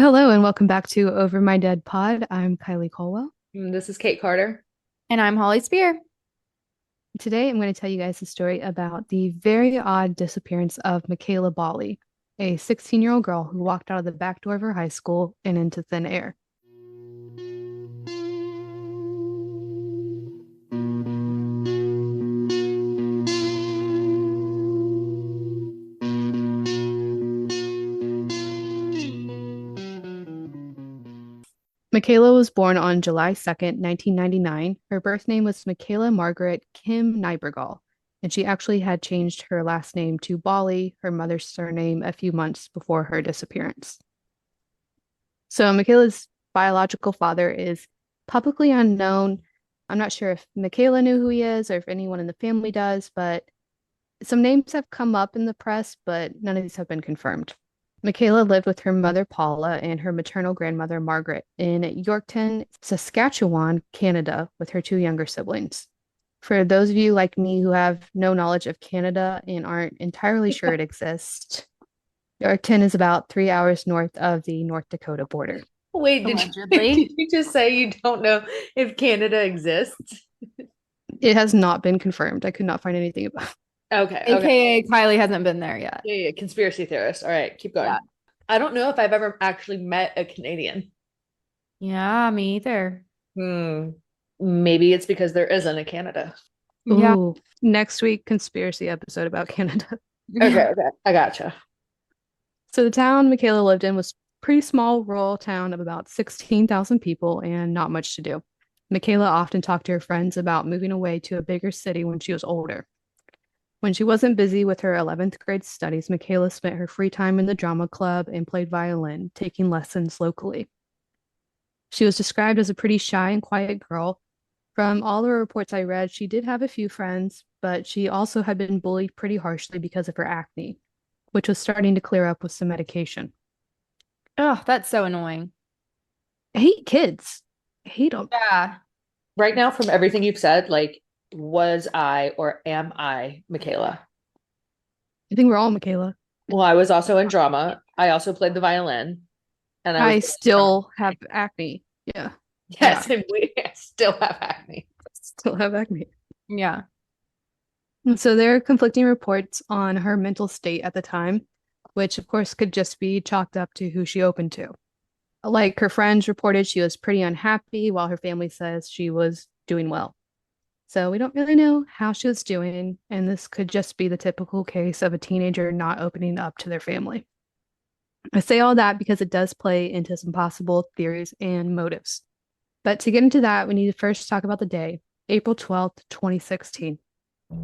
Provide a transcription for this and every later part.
Hello and welcome back to Over My Dead Pod. I'm Kylie Colwell. This is Kate Carter. And I'm Holly Spear. Today I'm going to tell you guys a story about the very odd disappearance of Michaela Bali, a 16-year-old girl who walked out of the back door of her high school and into thin air. Michaela was born on July 2nd, 1999. Her birth name was Michaela Margaret Kim Nybergall, and she actually had changed her last name to Bali, her mother's surname, a few months before her disappearance. So Michaela's biological father is publicly unknown. I'm not sure if Michaela knew who he is or if anyone in the family does, but some names have come up in the press, but none of these have been confirmed. Michaela lived with her mother, Paula, and her maternal grandmother, Margaret, in Yorkton, Saskatchewan, Canada, with her two younger siblings. For those of you like me who have no knowledge of Canada and aren't entirely sure it exists, Yorkton is about 3 hours north of the North Dakota border. Wait, Allegedly. did you just say you don't know if Canada exists? It has not been confirmed. I could not find anything about it. Okay, okay. AKA Kylie hasn't been there yet. Yeah, conspiracy theorist. All right, keep going. Yeah. I don't know if I've ever actually met a Canadian. Yeah, me either. Hmm. Maybe it's because there isn't a Canada. Yeah. Ooh, next week, conspiracy episode about Canada. Okay, okay. I gotcha. So the town Michaela lived in was a pretty small rural town of about 16,000 people and not much to do. Michaela often talked to her friends about moving away to a bigger city when she was older. When she wasn't busy with her 11th grade studies, Michaela spent her free time in the drama club and played violin, taking lessons locally. She was described as a pretty shy and quiet girl. From all the reports I read, she did have a few friends, but she also had been bullied pretty harshly because of her acne, which was starting to clear up with some medication. Oh, that's so annoying. I hate kids. I hate them. Yeah. Right now, from everything you've said, like, was I or am I Michaela? I think we're all Michaela. Well, I was also in drama. I also played the violin, and I was I still have acne. Yeah, yes, and we still have acne. still have acne. Yeah. And so there are conflicting reports on her mental state at the time, which of course could just be chalked up to who she opened to. Like her friends reported she was pretty unhappy, while her family says she was doing well. So we don't really know how she was doing, and this could just be the typical case of a teenager not opening up to their family. I say all that because it does play into some possible theories and motives. But to get into that, we need to first talk about the day, April 12th, 2016.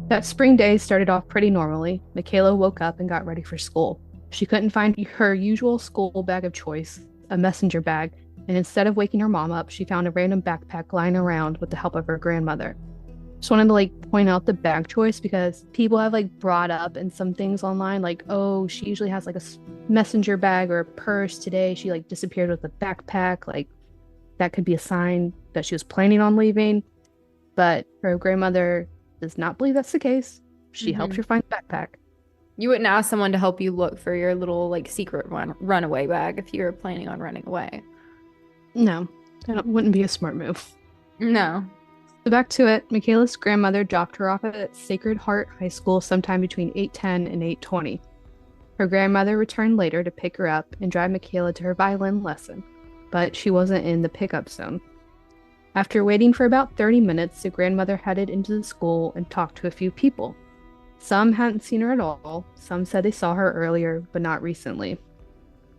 That spring day started off pretty normally. Michaela woke up and got ready for school. She couldn't find her usual school bag of choice, a messenger bag, and instead of waking her mom up, she found a random backpack lying around with the help of her grandmother. Just wanted to point out the bag choice because people have brought up in some things online oh, she usually has a messenger bag or a purse. Today she disappeared with a backpack. That could be a sign that she was planning on leaving, but her grandmother does not believe that's the case. She helps her find the backpack. You wouldn't ask someone to help you look for your little secret runaway bag if you were planning on running away. No, that wouldn't be a smart move. No. So back to it, Michaela's grandmother dropped her off at Sacred Heart High School sometime between 8:10 and 8:20. Her grandmother returned later to pick her up and drive Michaela to her violin lesson, but she wasn't in the pickup zone. After waiting for about 30 minutes, the grandmother headed into the school and talked to a few people. Some hadn't seen her at all, some said they saw her earlier, but not recently.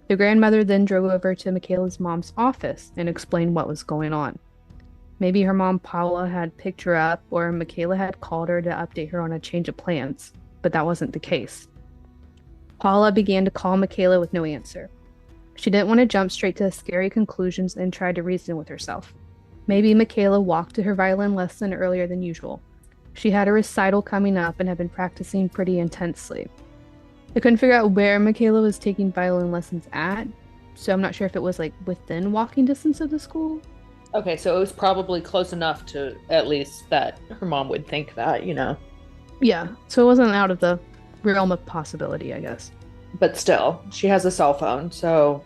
The grandmother then drove over to Michaela's mom's office and explained what was going on. Maybe her mom Paula had picked her up, or Michaela had called her to update her on a change of plans, but that wasn't the case. Paula began to call Michaela with no answer. She didn't want to jump straight to scary conclusions and tried to reason with herself. Maybe Michaela walked to her violin lesson earlier than usual. She had a recital coming up and had been practicing pretty intensely. I couldn't figure out where Michaela was taking violin lessons at, so I'm not sure if it was within walking distance of the school. Okay, so it was probably close enough to at least that her mom would think that, Yeah, so it wasn't out of the realm of possibility, I guess. But still, she has a cell phone, so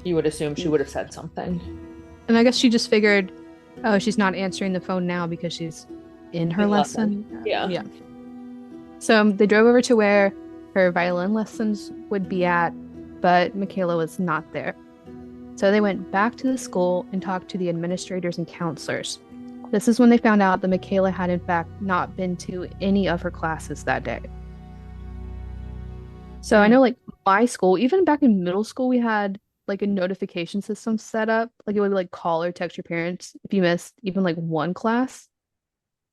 You would assume she would have said something. And I guess she just figured, oh, she's not answering the phone now because she's in her In lesson. Yeah. Yeah. So they drove over to where her violin lessons would be at, but Michaela was not there. So they went back to the school and talked to the administrators and counselors. This is when they found out that Michaela had, in fact, not been to any of her classes that day. So I know, like, my school, even back in middle school, we had like a notification system set up. Like, it would like call or text your parents if you missed even like one class.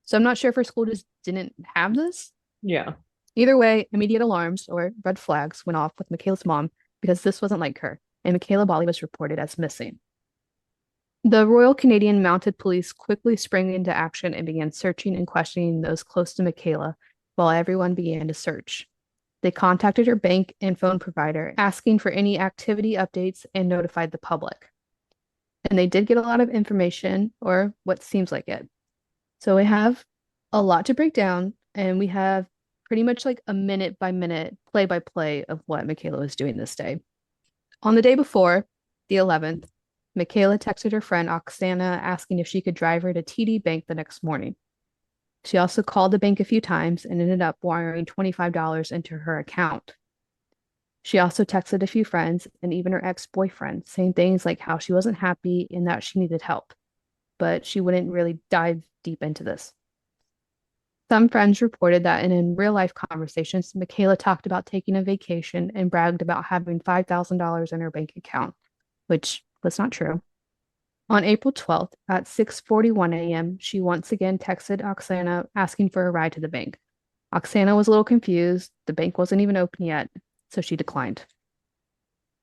So I'm not sure if her school just didn't have this. Yeah. Either way, immediate alarms or red flags went off with Michaela's mom because this wasn't like her, and Michaela Bali was reported as missing. The Royal Canadian Mounted Police quickly sprang into action and began searching and questioning those close to Michaela while everyone began to search. They contacted her bank and phone provider, asking for any activity updates and notified the public. And they did get a lot of information, or what seems like it. So we have a lot to break down, and we have pretty much like a minute by minute, play by play of what Michaela was doing this day. On the day before, the 11th, Michaela texted her friend Oksana asking if she could drive her to TD Bank the next morning. She also called the bank a few times and ended up wiring $25 into her account. She also texted a few friends and even her ex-boyfriend, saying things like how she wasn't happy and that she needed help, but she wouldn't really dive deep into this. Some friends reported that in real life conversations, Michaela talked about taking a vacation and bragged about having $5,000 in her bank account, which was not true. On April 12th at 6:41 a.m., she once again texted Oksana asking for a ride to the bank. Oksana was a little confused. The bank wasn't even open yet, so she declined.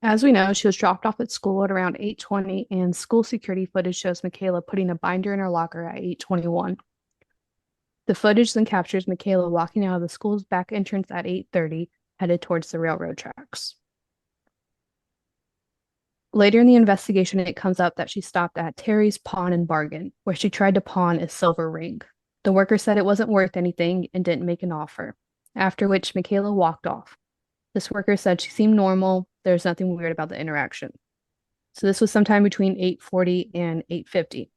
As we know, she was dropped off at school at around 8:20, and school security footage shows Michaela putting a binder in her locker at 8:21. The footage then captures Michaela walking out of the school's back entrance at 8:30, headed towards the railroad tracks. Later in the investigation, it comes up that she stopped at Terry's Pawn and Bargain, where she tried to pawn a silver ring. The worker said it wasn't worth anything and didn't make an offer, after which Michaela walked off. This worker said she seemed normal. There's nothing weird about the interaction. So this was sometime between 8:40 and 8:50.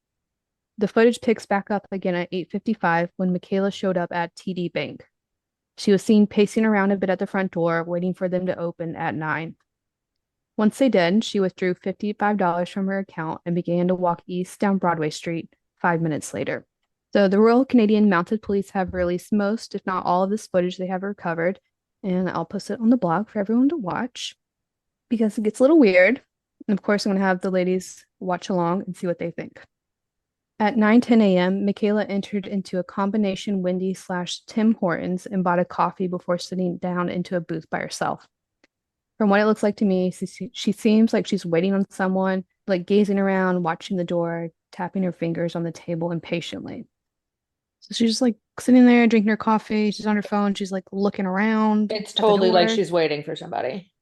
The footage picks back up again at 8:55 when Michaela showed up at TD Bank. She was seen pacing around a bit at the front door, waiting for them to open at 9. Once they did, she withdrew $55 from her account and began to walk east down Broadway Street 5 minutes later. So the Royal Canadian Mounted Police have released most, if not all, of this footage they have recovered, and I'll post it on the blog for everyone to watch because it gets a little weird. And of course, I'm going to have the ladies watch along and see what they think. At 9:10 a.m., Michaela entered into a combination Wendy's/Tim Hortons and bought a coffee before sitting down into a booth by herself. From what it looks like to me, she seems like she's waiting on someone, like gazing around, watching the door, tapping her fingers on the table impatiently. So she's just like sitting there drinking her coffee. She's on her phone. She's like looking around. It's at the totally like door. she's waiting for somebody.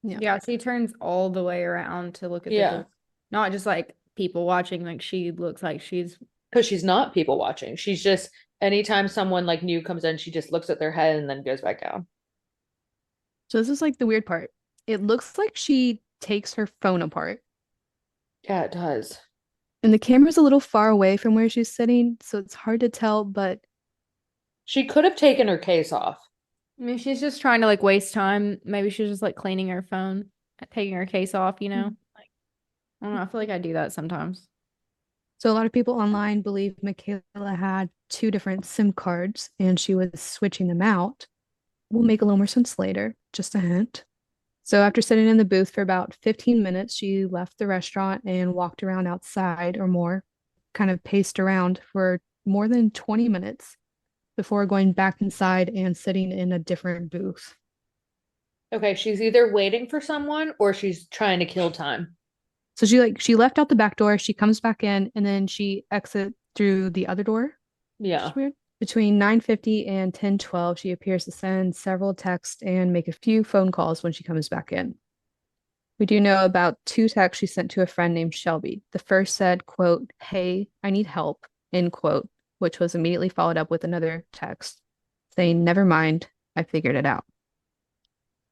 Yeah, she turns all the way around to look at the Yeah. door. Not just like people watching, like she looks like she's Because she's not people watching. She's just anytime someone like new comes in, she just looks at their head and then goes back down. So this is like the weird part. It looks like she takes her phone apart. Yeah, it does. And the camera's a little far away from where she's sitting, so it's hard to tell, but She could have taken her case off. I mean, she's just trying to like waste time. Maybe she's just like cleaning her phone, taking her case off, you know? Like, I don't know. I feel like I do that sometimes. so a lot of people online believe Michaela had two different SIM cards and she was switching them out. Will make a little more sense later, just a hint. So after sitting in the booth for about 15 minutes, she left the restaurant and walked around outside or more, kind of paced around for more than 20 minutes before going back inside and sitting in a different booth. Okay, she's either waiting for someone or she's trying to kill time. So she left out the back door, she comes back in, and then she exits through the other door. Yeah. It's weird. Between 9:50 and 10:12, she appears to send several texts and make a few phone calls when she comes back in. We do know about two texts she sent to a friend named Shelby. The first said, quote, "Hey, I need help," end quote, which was immediately followed up with another text saying, "Never mind, I figured it out."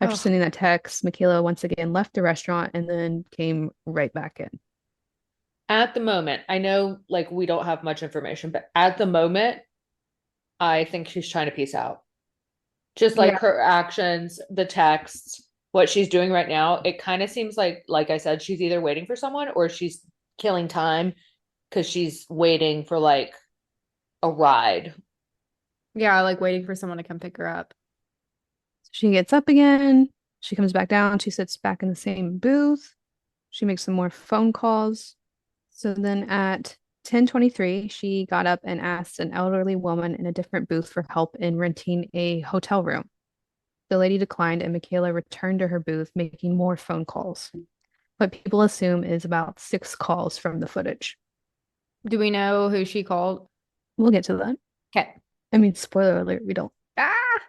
After Oh, sending that text, Michaela once again left the restaurant and then came right back in. At the moment, I know like we don't have much information, but at the moment, I think she's trying to peace out. Just like yeah. her actions, the texts, what she's doing right now, it kind of seems like I said, she's either waiting for someone or she's killing time because she's waiting for like a ride. Yeah, like waiting for someone to come pick her up. She gets up again. She comes back down. She sits back in the same booth. She makes some more phone calls. So then at 10:23, she got up and asked an elderly woman in a different booth for help in renting a hotel room. The lady declined, and Michaela returned to her booth, making more phone calls. What people assume is about 6 calls from the footage. Do we know who she called? We'll get to that. Okay. I mean, spoiler alert, we don't. Ah!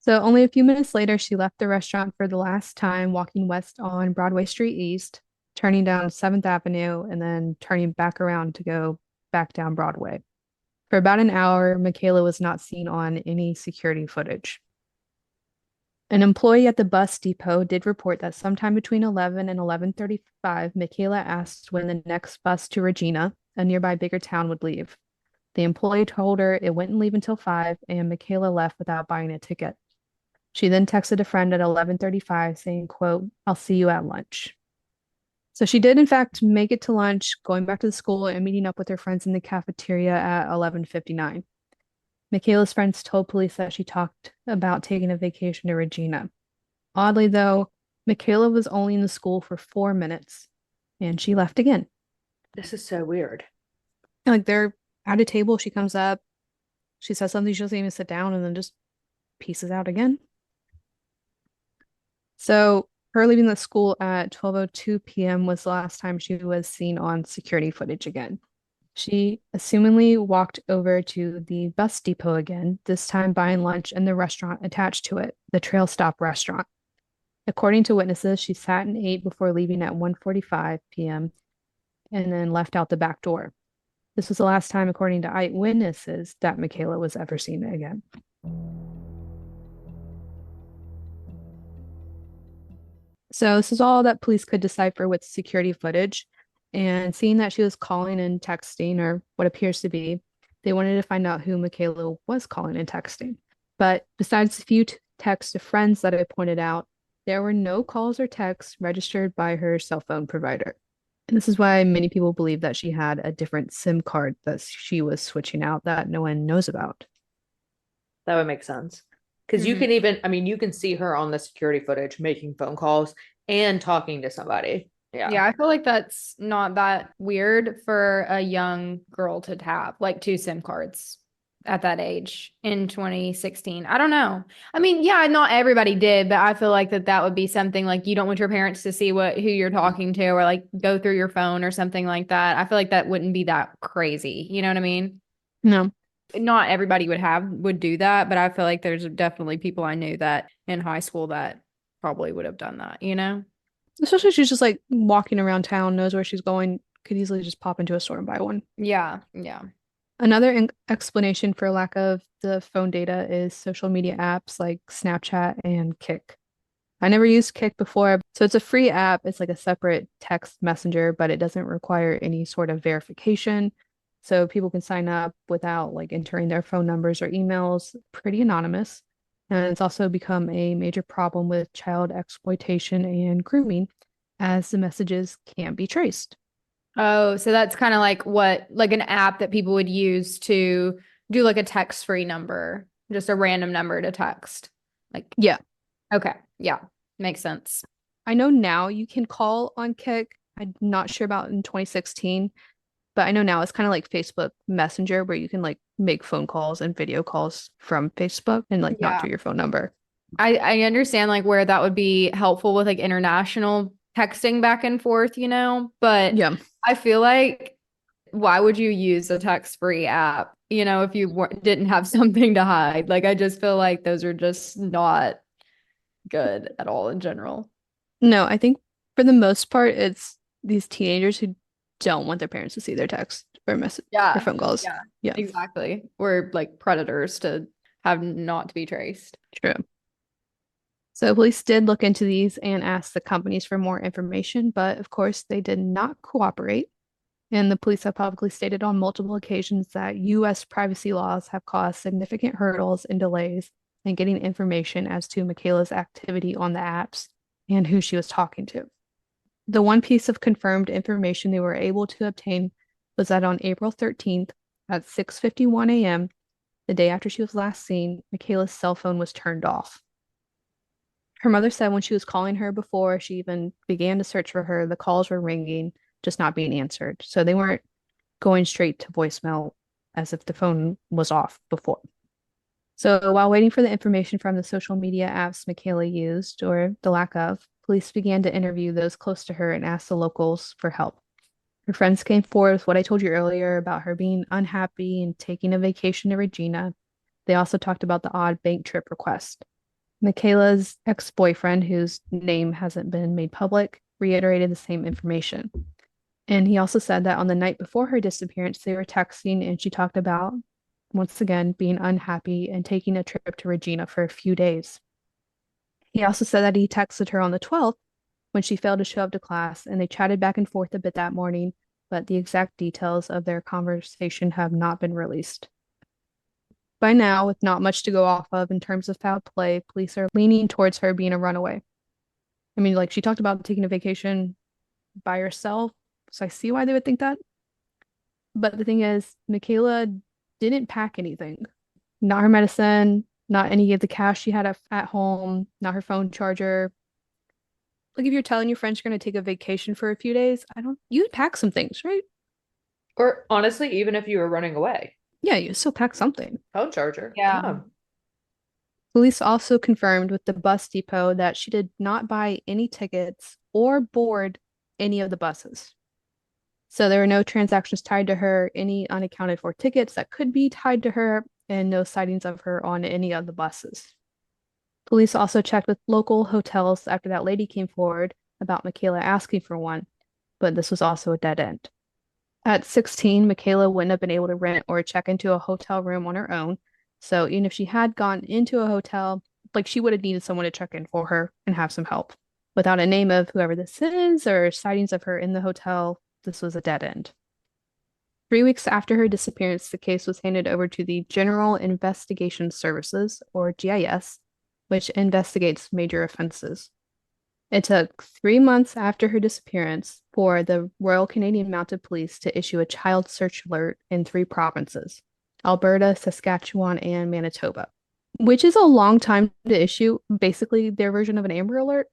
So only a few minutes later, she left the restaurant for the last time, walking west on Broadway Street East, turning down 7th Avenue, and then turning back around to go back down Broadway. For about an hour, Michaela was not seen on any security footage. An employee at the bus depot did report that sometime between 11 and 11:35, Michaela asked when the next bus to Regina, a nearby bigger town, would leave. The employee told her it wouldn't leave until 5, and Michaela left without buying a ticket. She then texted a friend at 11:35 saying, quote, "I'll see you at lunch." So she did in fact make it to lunch, going back to the school and meeting up with her friends in the cafeteria at 11:59. Michaela's friends told police that she talked about taking a vacation to Regina. Oddly, though, Michaela was only in the school for 4 minutes and she left again. This is so weird. Like they're at a table, she comes up, she says something, she doesn't even sit down, and then just pieces out again. So her leaving the school at 12:02 p.m. was the last time she was seen on security footage again. She assumingly walked over to the bus depot again, this time buying lunch in the restaurant attached to it, the Trail Stop restaurant. According to witnesses, she sat and ate before leaving at 1:45 p.m. and then left out the back door. This was the last time, according to eyewitnesses, that Michaela was ever seen again. So this is all that police could decipher with security footage. And seeing that she was calling and texting, or what appears to be, they wanted to find out who Michaela was calling and texting. But besides a few texts to friends that I pointed out, there were no calls or texts registered by her cell phone provider. And this is why many people believe that she had a different SIM card that she was switching out that no one knows about. That would make sense. Because you Mhm. can even, I mean, you can see her on the security footage making phone calls and talking to somebody. Yeah, Yeah. I feel like that's not that weird for a young girl to have, like 2 SIM cards at that age in 2016. I don't know. I mean, yeah, not everybody did, but I feel like that would be something like you don't want your parents to see who you're talking to or like go through your phone or something like that. I feel like that wouldn't be that crazy. You know what I mean? No. Not everybody would do that, but I feel like there's definitely people I knew that in high school that probably would have done that, you know? Especially if she's just like walking around town, knows where she's going, could easily just pop into a store and buy one. Yeah, yeah. Another explanation for lack of the phone data is social media apps like Snapchat and Kick. I never used Kick before, so it's a free app. It's like a separate text messenger, but it doesn't require any sort of verification. So people can sign up without like entering their phone numbers or emails, pretty anonymous. And it's also become a major problem with child exploitation and grooming, as the messages can't be traced. Oh, so that's kind of like an app that people would use to do like a text-free number, just a random number to text. Like, Yeah, okay, yeah, makes sense. I know now you can call on Kick. I'm not sure about in 2016, but I know now it's kind of like Facebook Messenger where you can like make phone calls and video calls from Facebook and like not Yeah. through your phone number. I understand like where that would be helpful with like international texting back and forth, you know, but Yeah. I feel like why would you use a text-free app, you know, if you didn't have something to hide? Like, I just feel like those are just not good at all in general. No, I think for the most part, it's these teenagers who don't want their parents to see their text or message or Yeah. phone calls. Yeah, Yeah, exactly. We're like predators to have not to be traced. true. So police did look into these and asked the companies for more information, but of course they did not cooperate. And the police have publicly stated on multiple occasions that US privacy laws have caused significant hurdles and delays in getting information as to Michaela's activity on the apps and who she was talking to. The one piece of confirmed information they were able to obtain was that on April 13th at 6:51 a.m., the day after she was last seen, Michaela's cell phone was turned off. Her mother said when she was calling her before she even began to search for her, the calls were ringing, just not being answered. So they weren't going straight to voicemail as if the phone was off before. So while waiting for the information from the social media apps Michaela used, or the lack of, police began to interview those close to her and ask the locals for help. Her friends came forward with what I told you earlier about her being unhappy and taking a vacation to Regina. They also talked about the odd bank trip request. Michaela's ex-boyfriend, whose name hasn't been made public, reiterated the same information. And he also said that on the night before her disappearance, they were texting and she talked about, once again, being unhappy and taking a trip to Regina for a few days. He also said that he texted her on the 12th when she failed to show up to class, and they chatted back and forth a bit that morning, but the exact details of their conversation have not been released. By now, with not much to go off of in terms of foul play, police are leaning towards her being a runaway. I mean, like she talked about taking a vacation by herself, so I see why they would think that. But the thing is, Michaela didn't pack anything. Not her medicine, not any of the cash she had at home, not her phone charger. Like if you're telling your friends you're going to take a vacation for a few days, you'd pack some things, right? Or honestly, even if you were running away, Yeah, you still pack something. phone charger. Yeah. Come on. Police also confirmed with the bus depot that she did not buy any tickets or board any of the buses. So there were no transactions tied to her, any unaccounted for tickets that could be tied to her, and no sightings of her on any of the buses. Police also checked with local hotels after that lady came forward about Michaela asking for one, but this was also a dead end. At 16, Michaela wouldn't have been able to rent or check into a hotel room on her own. So even if she had gone into a hotel, like she would have needed someone to check in for her and have some help. Without a name of whoever this is or sightings of her in the hotel, this was a dead end. 3 weeks after her disappearance, the case was handed over to the General Investigation Services, or GIS, which investigates major offenses. It took 3 months after her disappearance for the Royal Canadian Mounted Police to issue a child search alert in 3 provinces: Alberta, Saskatchewan, and Manitoba, which is a long time to issue, basically their version of an Amber Alert.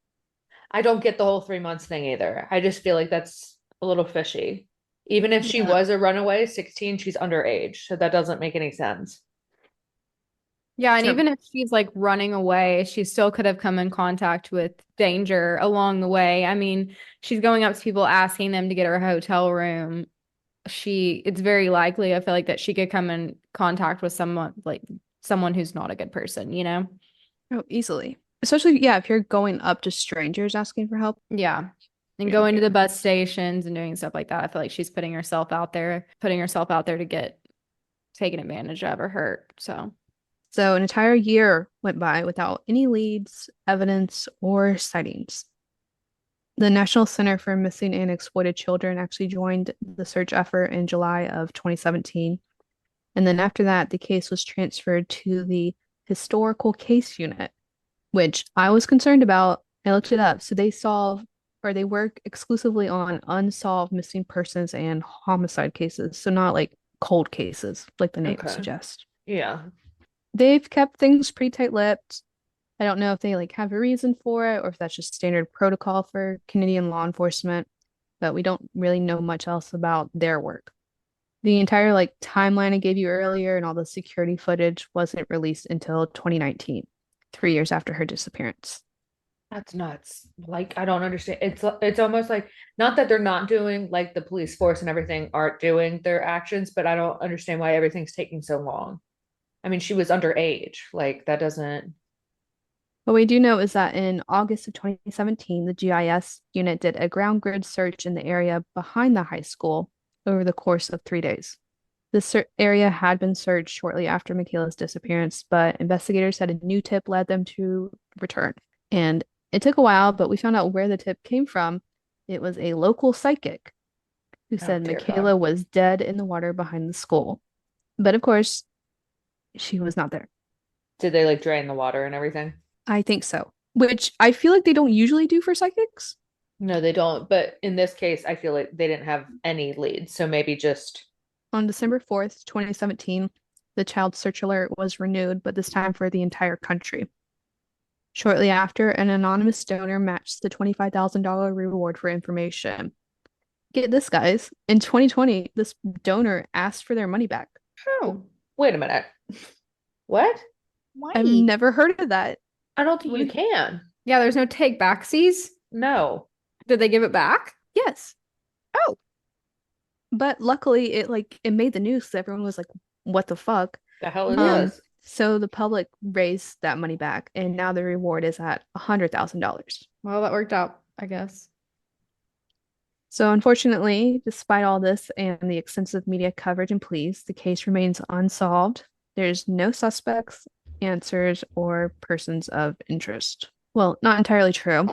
I don't get the whole 3 months thing either. I just feel like that's a little fishy. Even if she Yeah. was a runaway, 16, she's underage. So that doesn't make any sense. Yeah, and So, even if she's like running away, she still could have come in contact with danger along the way. I mean, she's going up to people asking them to get her a hotel room. It's very likely, I feel like, that she could come in contact with someone who's not a good person, you know? oh, easily. Especially, yeah, if you're going up to strangers asking for help. Yeah. And Yeah. going to the bus stations and doing stuff like that. I feel like she's putting herself out there to get taken advantage of or hurt. So an entire year went by without any leads, evidence, or sightings. The National Center for Missing and Exploited Children actually joined the search effort in July of 2017. And then after that, the case was transferred to the Historical Case Unit, which I was concerned about. I looked it up. So they work exclusively on unsolved missing persons and homicide cases. So not like cold cases, like the name Okay. suggests. Yeah. They've kept things pretty tight-lipped. I don't know if they like have a reason for it or if that's just standard protocol for Canadian law enforcement, but we don't really know much else about their work. The entire like timeline I gave you earlier and all the security footage wasn't released until 2019, 3 years after her disappearance. That's nuts. Like, I don't understand. It's almost like, not that they're not doing, like the police force and everything aren't doing their actions, but I don't understand why everything's taking so long. I mean, she was underage. Like, that doesn't. What we do know is that in August of 2017, the GIS unit did a ground grid search in the area behind the high school over the course of 3 days. This area had been searched shortly after Michaela's disappearance, but investigators said a new tip led them to return. And it took a while, but we found out where the tip came from. It was a local psychic who Oh said dear Michaela God. was dead in the water behind the school. But of course, she was not there. Did they like drain the water and everything? I think so, which I feel like they don't usually do for psychics. No, they don't. But in this case, I feel like they didn't have any leads. So maybe just, On December 4th, 2017, the child search alert was renewed, but this time for the entire country. Shortly after, an anonymous donor matched the $25,000 reward for information. Get this, guys. In 2020, this donor asked for their money back. Oh, wait a minute. What? I've why? never heard of that. I don't think What you is- can. Yeah, there's no take backsies. No. Did they give it back? Yes. Oh, But luckily it made the news, so everyone was like, what the fuck? The hell is Yeah. this? So the public raised that money back, and now the reward is at $100,000. well, that worked out, I guess. So unfortunately, despite all this and the extensive media coverage and pleas, the case remains unsolved. There's no suspects, answers, or persons of interest. Well, not entirely true.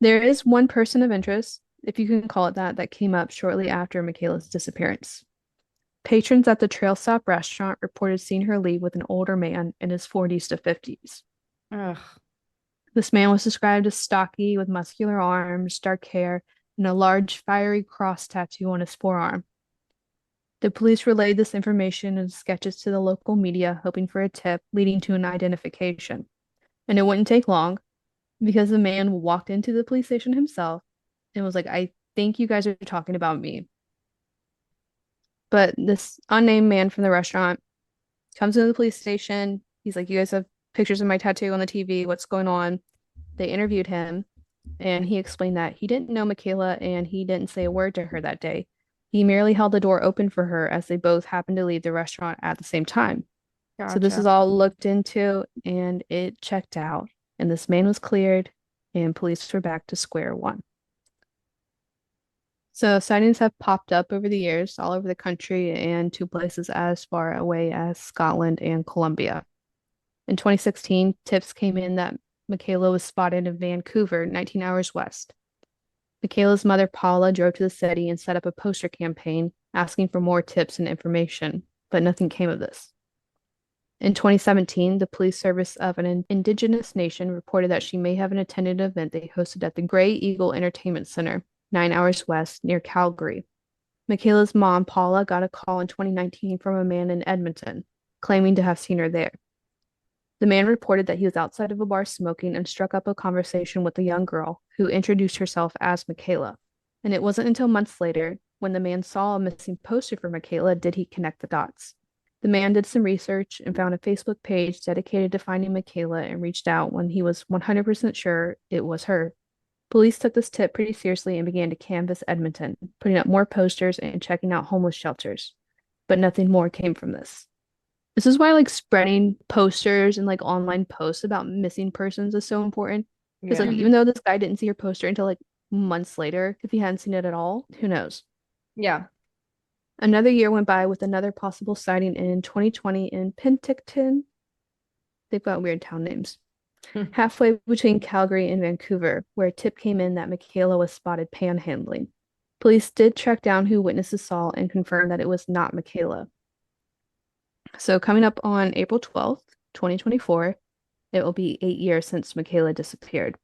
There is one person of interest, if you can call it that, that came up shortly after Michaela's disappearance. Patrons at the Trail Stop restaurant reported seeing her leave with an older man in his 40s to 50s. Ugh. This man was described as stocky with muscular arms, dark hair, and a large fiery cross tattoo on his forearm. The police relayed this information and sketches to the local media, hoping for a tip leading to an identification. And it wouldn't take long because the man walked into the police station himself and was like, I think you guys are talking about me. But this unnamed man from the restaurant comes into the police station. He's like, you guys have pictures of my tattoo on the TV. What's going on? They interviewed him, and he explained that he didn't know Michaela and he didn't say a word to her that day. He merely held the door open for her as they both happened to leave the restaurant at the same time. So this is Gotcha. all looked into and it checked out. And this man was cleared and police were back to square one. So sightings have popped up over the years all over the country and to places as far away as Scotland and Colombia. In 2016, tips came in that Michaela was spotted in Vancouver, 19 hours west. Michaela's mother, Paula, drove to the city and set up a poster campaign asking for more tips and information, but nothing came of this. In 2017, the police service of an indigenous nation reported that she may have attended an event they hosted at the Grey Eagle Entertainment Center, 9 hours west near Calgary. Michaela's mom, Paula, got a call in 2019 from a man in Edmonton, claiming to have seen her there. The man reported that he was outside of a bar smoking and struck up a conversation with a young girl who introduced herself as Michaela. And it wasn't until months later, when the man saw a missing poster for Michaela, did he connect the dots. The man did some research and found a Facebook page dedicated to finding Michaela and reached out when he was 100% sure it was her. Police took this tip pretty seriously and began to canvass Edmonton, putting up more posters and checking out homeless shelters. But nothing more came from this. This is why spreading posters and online posts about missing persons is so important. Because Yeah. even though this guy didn't see your poster until months later, if he hadn't seen it at all, who knows? Yeah. Another year went by with another possible sighting in 2020 in Penticton. They've got weird town names. Halfway between Calgary and Vancouver, where a tip came in that Michaela was spotted panhandling. Police did track down who witnesses saw and confirmed that it was not Michaela. So coming up on April 12th, 2024, it will be 8 years since Michaela disappeared.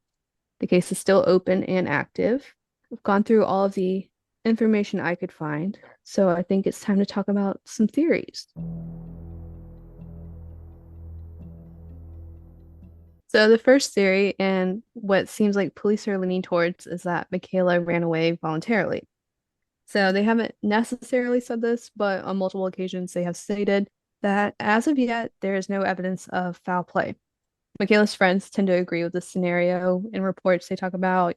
The case is still open and active. I've gone through all of the information I could find, so I think it's time to talk about some theories. So the first theory, and what seems like police are leaning towards, is that Michaela ran away voluntarily. So they haven't necessarily said this, but on multiple occasions they have stated that as of yet, there is no evidence of foul play. Michaela's friends tend to agree with this scenario. In reports, they talk about,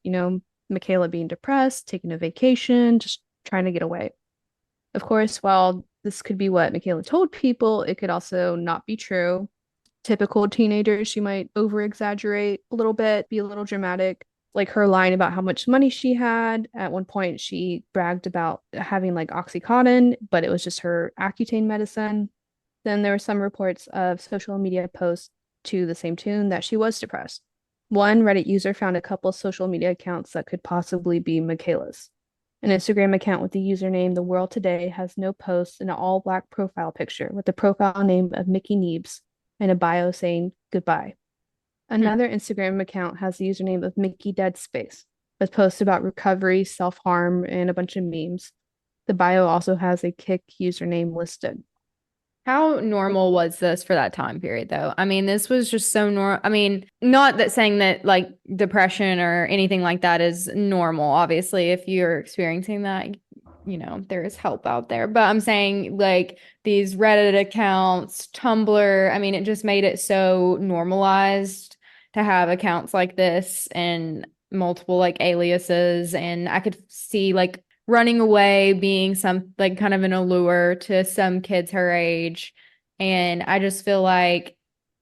Michaela being depressed, taking a vacation, just trying to get away. Of course, while this could be what Michaela told people, it could also not be true. Typical teenagers, she might over exaggerate a little bit, be a little dramatic. Like her line about how much money she had. At one point, she bragged about having Oxycontin, but it was just her Accutane medicine. Then there were some reports of social media posts to the same tune that she was depressed. One Reddit user found a couple social media accounts that could possibly be Michaela's. An Instagram account with the username The World Today has no posts and an all black profile picture with the profile name of Mickey Neebs and a bio saying goodbye. Hmm. Another Instagram account has the username of Mickey Dead Space with posts about recovery, self harm, and a bunch of memes. The bio also has a Kick username listed. How normal was this for that time period, though? I mean, this was just so normal. I mean, not that saying that like depression or anything like that is normal. Obviously, if you're experiencing that, there is help out there. But I'm saying like these Reddit accounts, Tumblr, I mean, it just made it so normalized to have accounts like this and multiple like aliases. And I could see like running away being some like kind of an allure to some kids her age. And I just feel like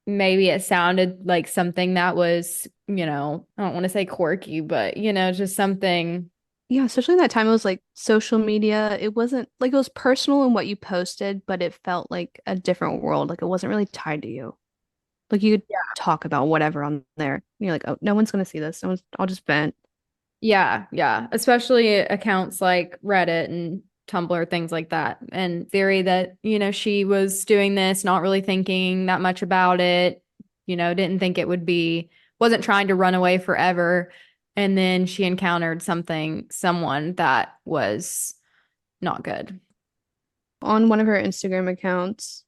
maybe it sounded like something that was, I don't want to say quirky, but just something. Yeah, especially in that time, it was like social media. It wasn't like it was personal in what you posted, but it felt like a different world. Like it wasn't really tied to you. Like you could talk about whatever on there. You're like, oh, no one's gonna see this. I'll just vent. Yeah, yeah. Especially accounts like Reddit and Tumblr, things like that. And theory that, she was doing this, not really thinking that much about it, didn't think it would be, wasn't trying to run away forever. And then she encountered someone that was not good. On one of her Instagram accounts,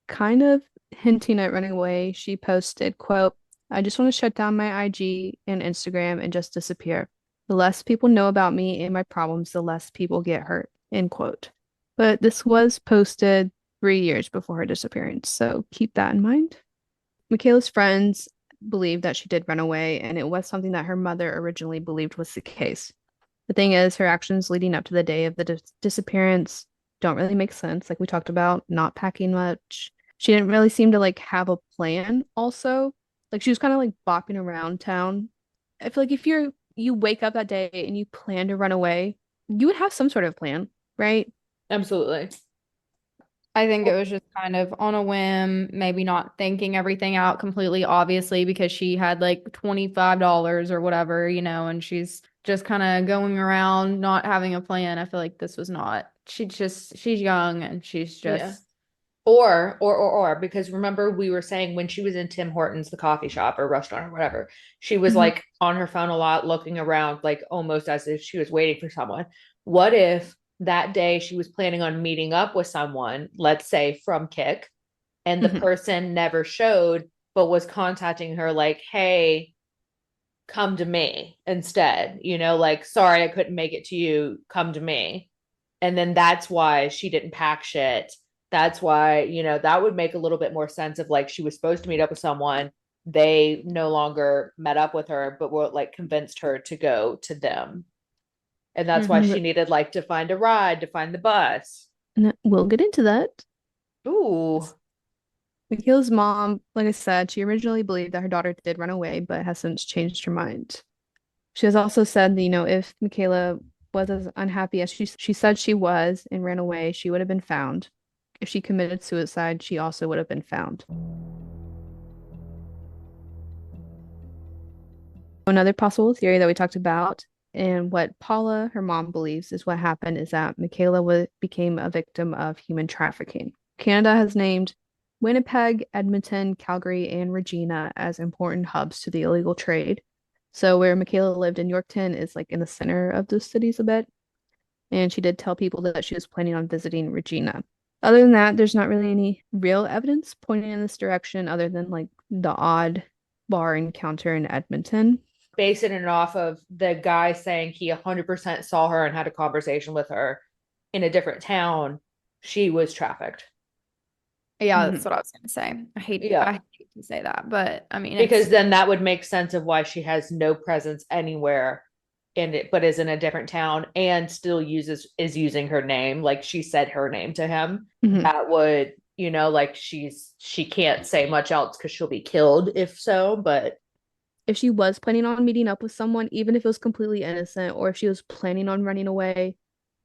kind of hinting at running away, she posted, quote, I just want to shut down my IG and Instagram and just disappear. The less people know about me and my problems, the less people get hurt, end quote. But this was posted 3 years before her disappearance, so keep that in mind. Michaela's friends believed that she did run away, and it was something that her mother originally believed was the case. The thing is, her actions leading up to the day of the disappearance don't really make sense. Like we talked about, not packing much. She didn't really seem to like have a plan also. Like she was kind of like bopping around town. I feel like if you wake up that day and you plan to run away, you would have some sort of plan, right? Absolutely. I think it was just kind of on a whim, maybe not thinking everything out completely, obviously, because she had like $25 or whatever, and she's just kind of going around not having a plan. I feel like this was not, she's young and she's Yeah. just, Because remember we were saying when she was in Tim Hortons, the coffee shop or restaurant or whatever, she was Mhm. like on her phone a lot, looking around, like almost as if she was waiting for someone. What if that day she was planning on meeting up with someone, let's say from Kick, and the Mhm. person never showed, but was contacting her like, hey, come to me instead, like, sorry, I couldn't make it to you, come to me. And then that's why she didn't pack shit. That's why, that would make a little bit more sense of like she was supposed to meet up with someone. They no longer met up with her, but were like convinced her to go to them. And that's why Mhm. she needed like to find a ride, to find the bus. And we'll get into that. Ooh. Michaela's mom, like I said, she originally believed that her daughter did run away, but has since changed her mind. She has also said that, if Michaela was as unhappy as she said she was and ran away, she would have been found. If she committed suicide, she also would have been found. Another possible theory that we talked about and what Paula, her mom, believes is what happened is that Michaela became a victim of human trafficking. Canada has named Winnipeg, Edmonton, Calgary, and Regina as important hubs to the illegal trade. So where Michaela lived in Yorkton is like in the center of those cities a bit. And she did tell people that she was planning on visiting Regina. Other than that, there's not really any real evidence pointing in this direction other than like the odd bar encounter in Edmonton. Basing it off of the guy saying he 100% saw her and had a conversation with her in a different town, she was trafficked. Yeah, that's Mhm. what I was gonna say. Yeah. I hate to say that, but I mean, Because it's then that would make sense of why she has no presence anywhere in it, but is in a different town and still is using her name. Like she said her name to him. Mhm. That would, like she can't say much else because she'll be killed if so, but If she was planning on meeting up with someone, even if it was completely innocent, or if she was planning on running away,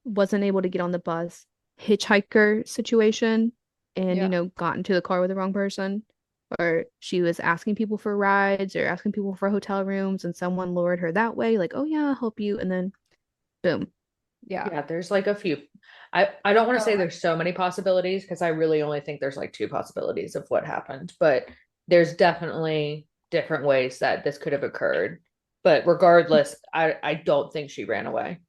wasn't able to get on the bus, hitchhiker situation, and, Yeah. got into the car with the wrong person. Or she was asking people for rides or asking people for hotel rooms and someone lured her that way, like, oh yeah, I'll help you. And then boom. Yeah. Yeah, there's like a few. I don't want to So say there's so many possibilities because I really only think there's like two possibilities of what happened, but there's definitely different ways that this could have occurred. But regardless, I don't think she ran away.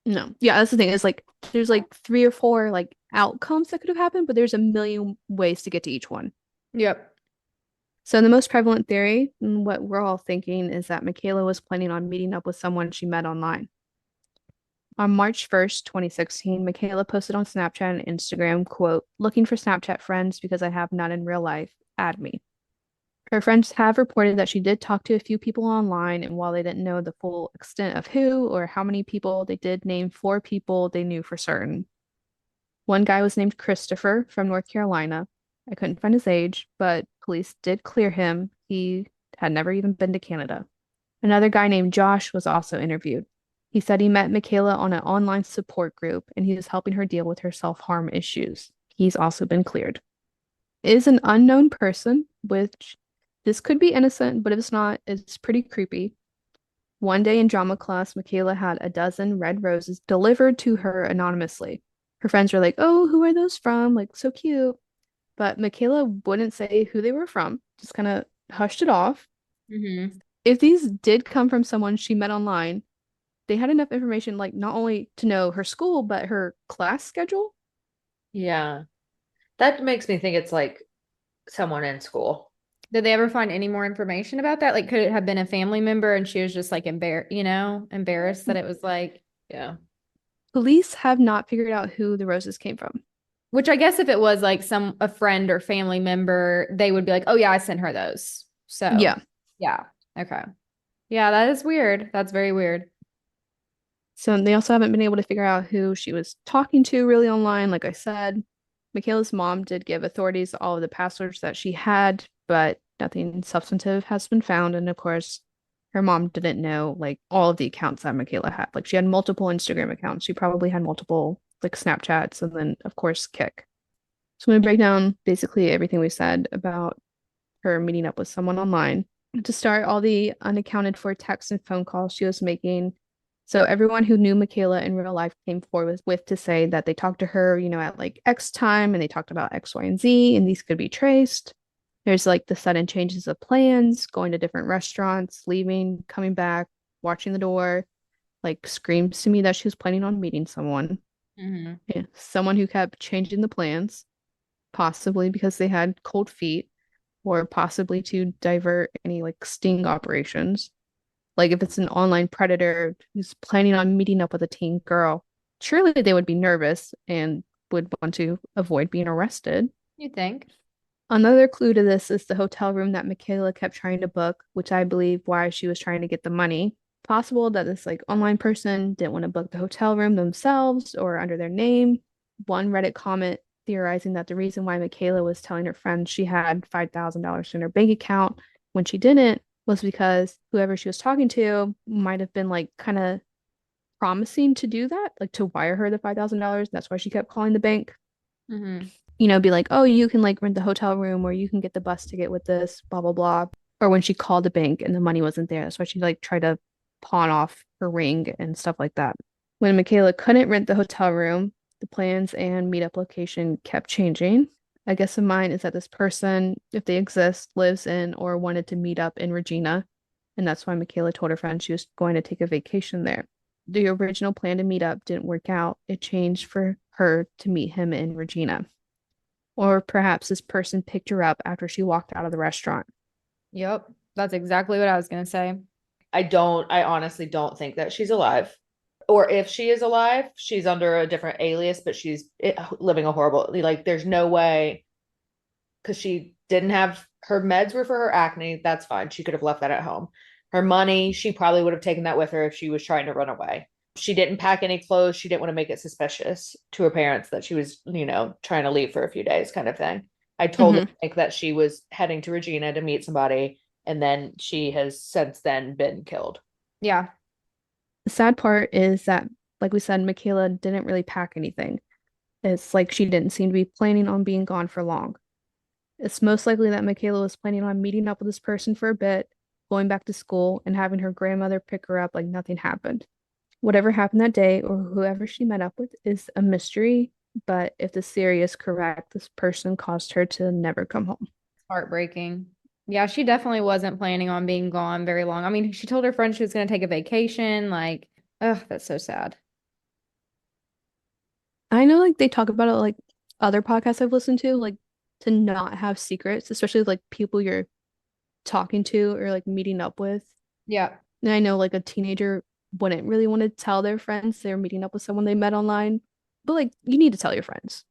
No. Yeah, that's the thing. Is like there's like three or four like outcomes that could have happened, but there's a million ways to get to each one. Yep. So the most prevalent theory, and what we're all thinking, is that Michaela was planning on meeting up with someone she met online. On March 1st, 2016, Michaela posted on Snapchat and Instagram, quote, looking for Snapchat friends because I have none in real life. Add me. Her friends have reported that she did talk to a few people online, and while they didn't know the full extent of who or how many people, they did name four people they knew for certain. One guy was named Christopher from North Carolina. I couldn't find his age, but police did clear him. He had never even been to Canada. Another guy named Josh was also interviewed. He said he met Michaela on an online support group and he was helping her deal with her self-harm issues. He's also been cleared. It is an unknown person, which this could be innocent, but if it's not, it's pretty creepy. One day in drama class, Michaela had a dozen red roses delivered to her anonymously. Her friends were like, oh, who are those from? Like, so cute. But Michaela wouldn't say who they were from, just kind of hushed it off. Mm-hmm. If these did come from someone she met online, they had enough information, like not only to know her school, but her class schedule. Yeah. That makes me think it's like someone in school. Did they ever find any more information about that? Like, could it have been a family member and she was just like embarrassed that it was like, Yeah. Police have not figured out who the roses came from. which I guess if it was like a friend or family member, they would be like, oh yeah, I sent her those. So Yeah. yeah. Okay. Yeah, that is weird. That's very weird. So they also haven't been able to figure out who she was talking to really online. Like I said, Michaela's mom did give authorities all of the passwords that she had, but nothing substantive has been found. And of course, her mom didn't know like all of the accounts that Michaela had. Like she had multiple Instagram accounts. She probably had multiple like Snapchats and then of course Kick. So I'm gonna break down basically everything we said about her meeting up with someone online. To start, all the unaccounted for texts and phone calls she was making. So everyone who knew Michaela in real life came forward with to say that they talked to her, at like X time and they talked about X, Y, and Z, and these could be traced. There's like the sudden changes of plans, going to different restaurants, leaving, coming back, watching the door, like screams to me that she was planning on meeting someone. Mm-hmm. Yeah, someone who kept changing the plans, possibly because they had cold feet or possibly to divert any like sting operations. Like if it's an online predator who's planning on meeting up with a teen girl, surely they would be nervous and would want to avoid being arrested. You think? Another clue to this is the hotel room that Michaela kept trying to book, which I believe why she was trying to get the money. Possible that this like online person didn't want to book the hotel room themselves or under their name. One Reddit comment theorizing that the reason why Michaela was telling her friends she had $5,000 in her bank account when she didn't was because whoever she was talking to might have been like kind of promising to do that, like to wire her the $5,000. That's why she kept calling the bank. Mm-hmm. Be like, oh, you can like rent the hotel room or you can get the bus ticket with this, blah, blah, blah. Or when she called the bank and the money wasn't there. That's why she like tried to pawn off her ring and stuff like that. When Michaela couldn't rent the hotel room, the plans and meetup location kept changing. A guess of mine is that this person, if they exist, lives in or wanted to meet up in Regina. And that's why Michaela told her friend she was going to take a vacation there. The original plan to meet up didn't work out. It changed for her to meet him in Regina. Or perhaps this person picked her up after she walked out of the restaurant. Yep. That's exactly what I was gonna say. I honestly don't think that she's alive. Or if she is alive, she's under a different alias, but she's living a horrible, like, there's no way because she didn't have her meds were for her acne. That's fine. She could have left that at home. Her money, she probably would have taken that with her if she was trying to run away. She didn't pack any clothes. She didn't want to make it suspicious to her parents that she was, trying to leave for a few days, kind of thing. I totally think that she was heading to Regina to meet somebody, and then she has since then been killed. Yeah. The sad part is that, like we said, Michaela didn't really pack anything. It's like she didn't seem to be planning on being gone for long. It's most likely that Michaela was planning on meeting up with this person for a bit, going back to school, and having her grandmother pick her up like nothing happened. Whatever happened that day or whoever she met up with is a mystery, but if this theory is correct, this person caused her to never come home. Heartbreaking. Yeah, she definitely wasn't planning on being gone very long. I mean, she told her friend she was going to take a vacation. Like, ugh, that's so sad. I know like they talk about it like other podcasts I've listened to, like to not have secrets, especially with, like people you're talking to or like meeting up with. Yeah. And I know like a teenager wouldn't really want to tell their friends they're meeting up with someone they met online, but like you need to tell your friends.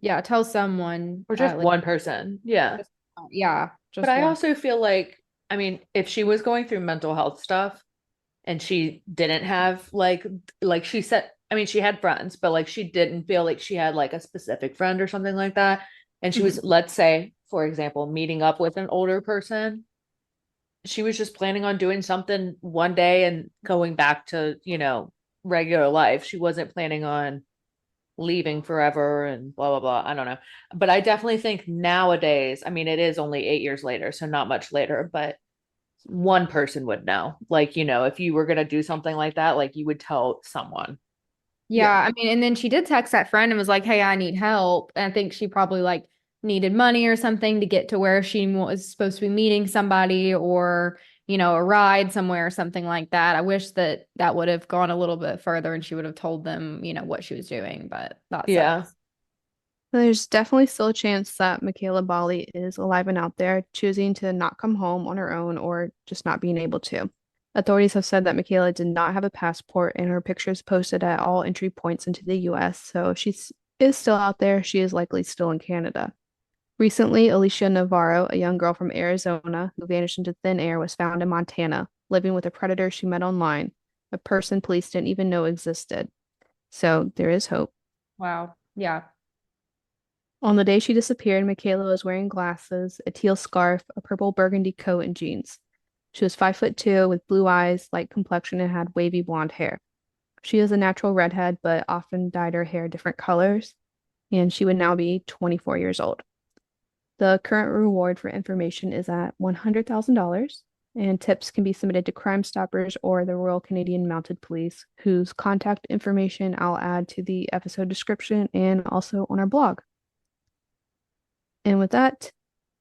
Yeah, tell someone Or just at least. one person. Yeah. Yeah, But just I one. also feel like, I mean, if she was going through mental health stuff and she didn't have like she said, I mean, she had friends, but like she didn't feel like she had like a specific friend or something like that. And she Mhm. was, let's say, for example, meeting up with an older person. She was just planning on doing something one day and going back to, regular life. She wasn't planning on leaving forever and blah blah blah. I don't know. But I definitely think nowadays, I mean, it is only 8 years later, so not much later, but one person would know. Like, if you were gonna do something like that, like you would tell someone. Yeah, Yeah. I mean, and then she did text that friend and was like, "Hey, I need help." And I think she probably like needed money or something to get to where she was supposed to be meeting somebody or, a ride somewhere or something like that. I wish that that would have gone a little bit further and she would have told them, what she was doing, but that Yeah. sucks. There's definitely still a chance that Michaela Bali is alive and out there, choosing to not come home on her own or just not being able to. Authorities have said that Michaela did not have a passport and her pictures posted at all entry points into the US, so if is still out there, she is likely still in Canada. Recently, Alicia Navarro, a young girl from Arizona who vanished into thin air, was found in Montana, living with a predator she met online, a person police didn't even know existed. So there is hope. Wow. Yeah. On the day she disappeared, Michaela was wearing glasses, a teal scarf, a purple burgundy coat, and jeans. She was 5'2" with blue eyes, light complexion, and had wavy blonde hair. She is a natural redhead, but often dyed her hair different colors, and she would now be 24 years old. The current reward for information is at $100,000, and tips can be submitted to Crime Stoppers or the Royal Canadian Mounted Police, whose contact information I'll add to the episode description and also on our blog. And with that,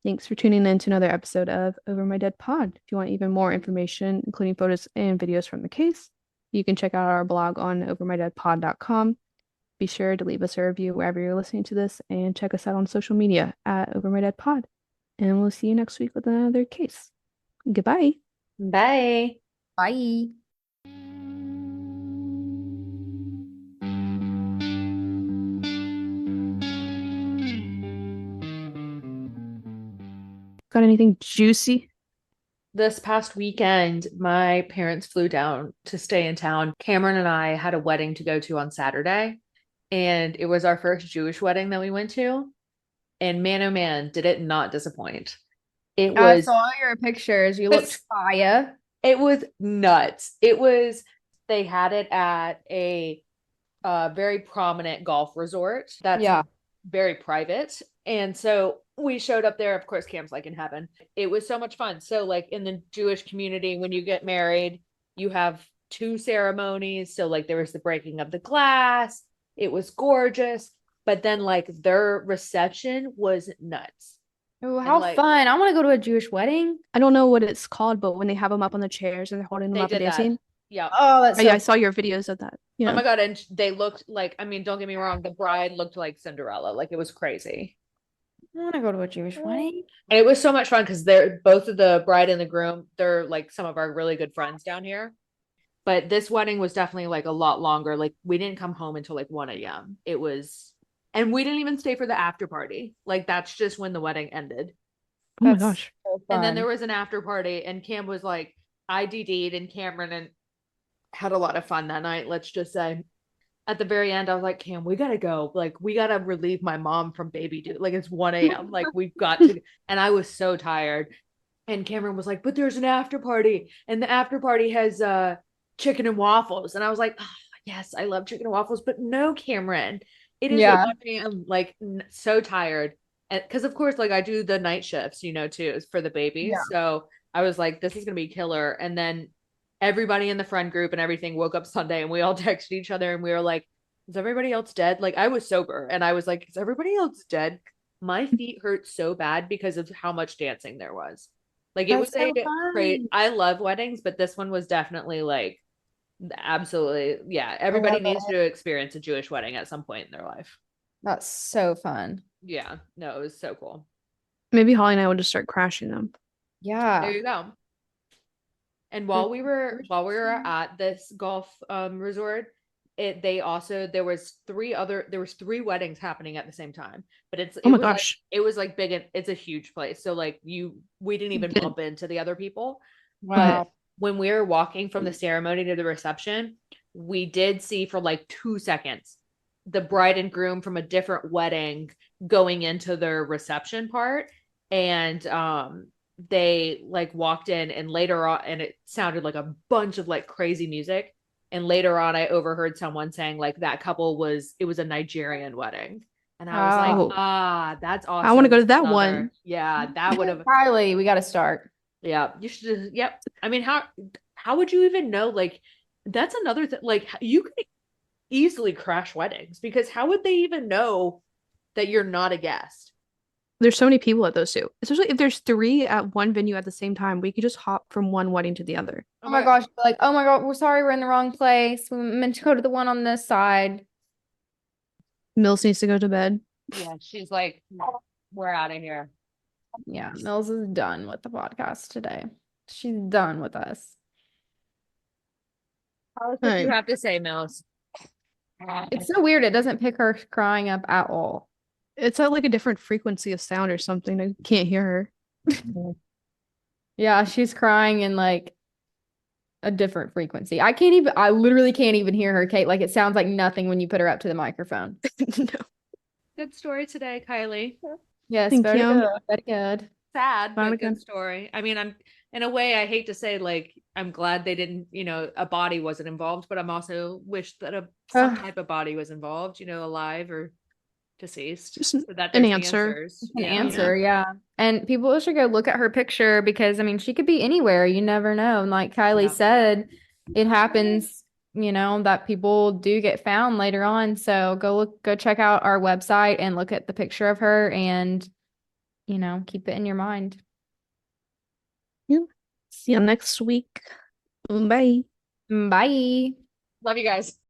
thanks for tuning in to another episode of Over My Dead Pod. If you want even more information, including photos and videos from the case, you can check out our blog on overmydeadpod.com. Be sure to leave us a review wherever you're listening to this and check us out on social media at Over My Dead Pod. And we'll see you next week with another case. Goodbye. Bye. Bye. Got anything juicy? This past weekend, my parents flew down to stay in town. Cameron and I had a wedding to go to on Saturday, and it was our first Jewish wedding that we went to. And man, oh man, did it not disappoint. It I was saw your pictures. You looked fire. it was nuts. They had it at a very prominent golf resort that's Yeah. very private. And so we showed up there. Of course, Cam's like in heaven. It was so much fun. So, like in the Jewish community, when you get married, you have two ceremonies. So, like, there was the breaking of the glass, it was gorgeous. But then, like, their reception was nuts. Oh, And how like, fun. I want to go to a Jewish wedding. I don't know what it's called, but when they have them up on the chairs and they're holding them they up and did that. dancing. Yeah. Oh, that's Oh, yeah, so I saw your videos of that. Oh Yeah. my God. And they looked like, I mean, don't get me wrong, the bride looked like Cinderella. Like, it was crazy. I want to go to a Jewish wedding. And it was so much fun because they're both of the bride and the groom, they're like some of our really good friends down here. But this wedding was definitely like a lot longer. Like we didn't come home until like 1 a.m. It was, and we didn't even stay for the after party. Like that's just when the wedding ended. Oh my That's gosh. so And then there fun. was an after party, and Cam was like IDD'd, and Cameron and had a lot of fun that night. Let's just say at the very end, I was like, Cam, we gotta go. Like, we gotta relieve my mom from baby duty. Like, it's 1 a.m. Like, we've got to. And I was so tired. And Cameron was like, but there's an after party, and the after party has chicken and waffles. And I was like, oh, yes, I love chicken and waffles, but no, Cameron, it is like Yeah. 1 a.m. like so tired. And because of course, like I do the night shifts, too, for the Yeah. babies. So I was like, this is gonna be killer. And then everybody in the friend group and everything woke up Sunday and we all texted each other and we were like, is everybody else dead? Like I was sober and I was like, is everybody else dead? My feet hurt so bad because of how much dancing there was. Like it That's was a so great, fun. I love weddings, but this one was definitely like absolutely, yeah. I Everybody love needs it. to experience a Jewish wedding at some point in their life. That's so fun. Yeah, no, it was so cool. Maybe Holly and I will just start crashing them. There Yeah. you go. And The while we first were one. at this golf resort, there was three weddings happening at the same time. But Oh my gosh. it was like big and it's a huge place. So like we didn't even Did bump into the other people. But Wow. when we were walking from the ceremony to the reception, we did see for like 2 seconds the bride and groom from a different wedding going into their reception part. And they like walked in and later on and it sounded like a bunch of like crazy music. And later on I overheard someone saying like that couple it was a Nigerian wedding. And I was like, oh, that's I want to awesome. go to that Another, one. yeah, that would have, Kylie, we got to start. yeah, you should. Yep. I mean, how would you even know? Like, that's another thing. Like, you could easily crash weddings because how would they even know that you're not a guest? There's so many people at those two. Especially if there's three at one venue at the same time, we could just hop from one wedding to the other. Oh Oh my my God. gosh. Like, oh my God, we're sorry, we're in the wrong place. We meant to go to the one on this side. Mills needs to go to bed. Yeah, she's like, we're out of here. Yeah, Mills is done with the podcast today. She's done with us. What All do you right. have to say, Mills? It's so weird. It doesn't pick her crying up at all. It's at like a different frequency of sound or something. I can't hear her. Yeah, she's crying in like a different frequency. I literally can't even hear her, Kate. Like it sounds like nothing when you put her up to the microphone. No. Good story today, Kylie. Yes, Thank very you. good. Very good. Sad, Finally but good good. story. I mean, I'm in a way, I hate to say like I'm glad they didn't, a body wasn't involved, but I'm also wish that some Ugh, type of body was involved, alive or deceased, Just so that an there's answer. answers. an Yeah. Yeah. answer, yeah. And people should go look at her picture because I mean she could be anywhere. You never know. And like Kylie Yeah. said, it happens, that people do get found later on. So go check out our website and look at the picture of her and keep it in your mind. Yeah. See you next week. Bye. Bye. Love you guys.